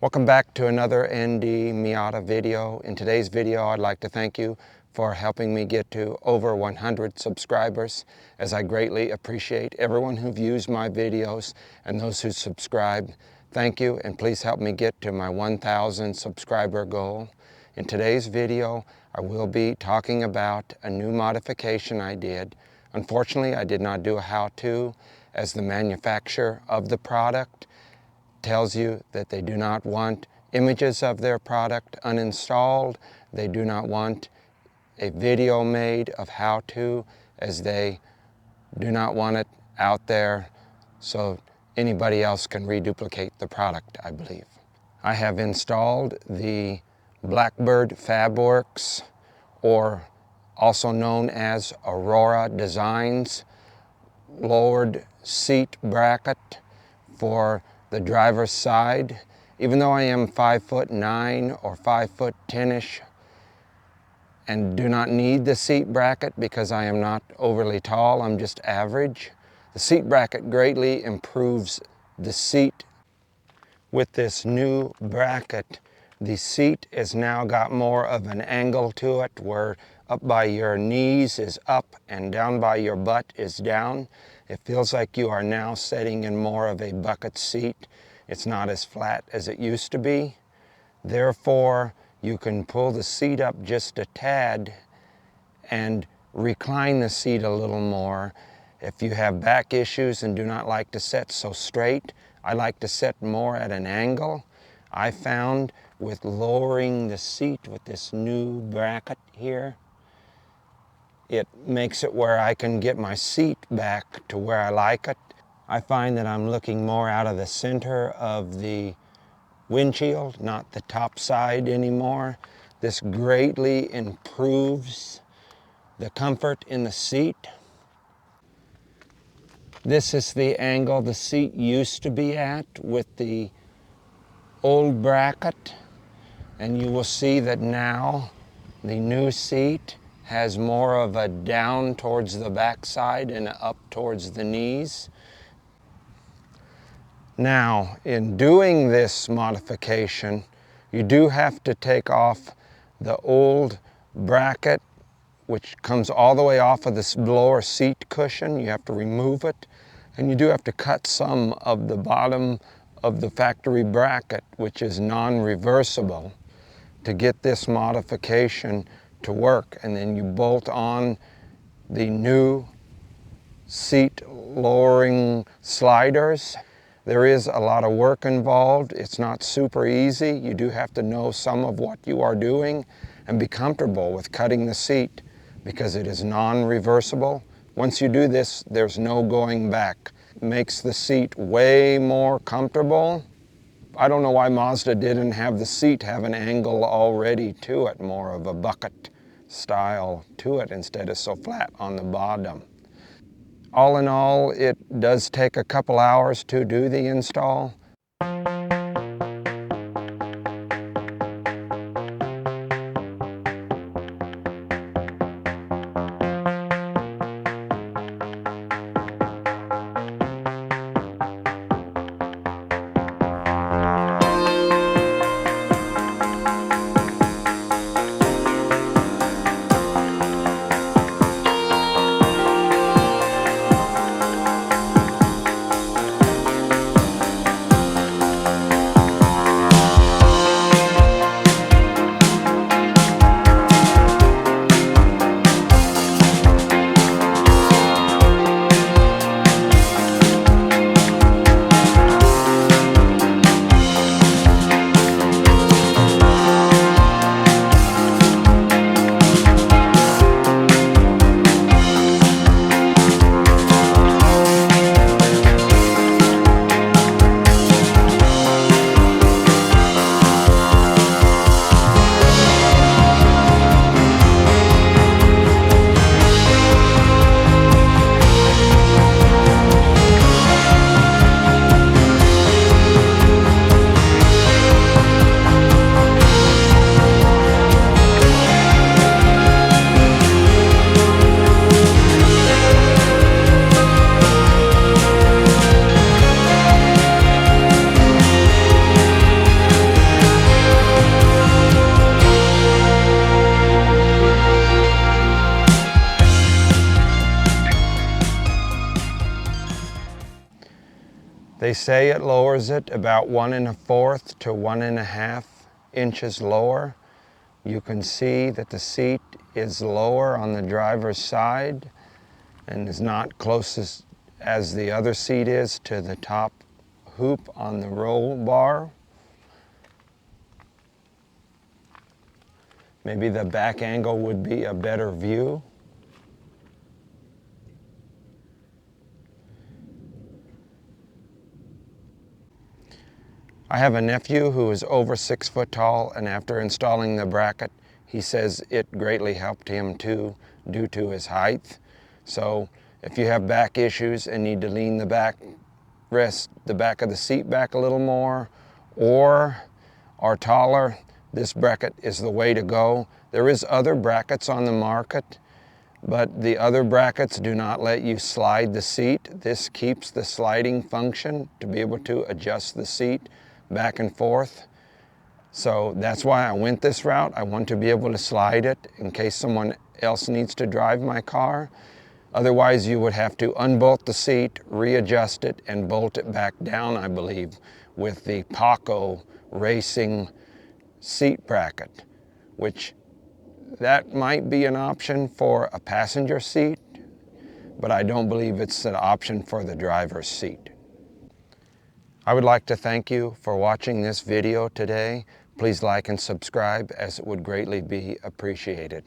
Welcome back to another ND Miata video. In today's video, I'd like to thank you for helping me get to over 100 subscribers, as I greatly appreciate everyone who views my videos and those who subscribe. Thank you, and please help me get to my 1,000 subscriber goal. In today's video, I will be talking about a new modification I did. Unfortunately, I did not do a how-to, as the manufacturer of the product tells you that they do not want images of their product uninstalled. They do not want a video made of how-to, as they do not want it out there so anybody else can reduplicate the product, I believe. I have installed the Blackbird Fabworx, or also known as Aurora Designs, lowered seat bracket for the driver's side. Even though I am 5'9" or 5'10"-ish and do not need the seat bracket because I am not overly tall, I'm just average, the seat bracket greatly improves the seat. With this new bracket, the seat has now got more of an angle to it, where up by your knees is up and down by your butt is down. It feels like you are now sitting in more of a bucket seat. It's not as flat as it used to be. Therefore, you can pull the seat up just a tad and recline the seat a little more. If you have back issues and do not like to sit so straight, I like to sit more at an angle. I found with lowering the seat with this new bracket here, it makes it where I can get my seat back to where I like it. I find that I'm looking more out of the center of the windshield, not the top side anymore. This greatly improves the comfort in the seat. This is the angle the seat used to be at with the old bracket, and you will see that now the new seat has more of a down towards the back side and up towards the knees. Now, in doing this modification, you do have to take off the old bracket, which comes all the way off of this lower seat cushion. You have to remove it, and you do have to cut some of the bottom of the factory bracket, which is non-reversible, to get this modification to work. And then you bolt on the new seat lowering sliders. There is a lot of work involved. It's not super easy. You do have to know some of what you are doing and be comfortable with cutting the seat, because it is non-reversible. Once you do this, there's no going back. It makes the seat way more comfortable. I don't know why Mazda didn't have the seat have an angle already to it, more of a bucket style to it, instead of so flat on the bottom. All in all, it does take a couple hours to do the install. They say it lowers it about 1 1/4 to 1 1/2 inches lower. You can see that the seat is lower on the driver's side and is not close as the other seat is to the top hoop on the roll bar. Maybe the back angle would be a better view. I have a nephew who is over 6 foot tall, and after installing the bracket, he says it greatly helped him too, due to his height. So if you have back issues and need to lean the back rest, the back of the seat back a little more, or are taller, this bracket is the way to go. There is other brackets on the market, but the other brackets do not let you slide the seat. This keeps the sliding function to be able to adjust the seat back and forth. So that's why I went this route. I want to be able to slide it in case someone else needs to drive my car. Otherwise, you would have to unbolt the seat, readjust it, and bolt it back down, I believe, with the Paco Racing seat bracket, which that might be an option for a passenger seat, but I don't believe it's an option for the driver's seat. I would like to thank you for watching this video today. Please like and subscribe, as it would greatly be appreciated.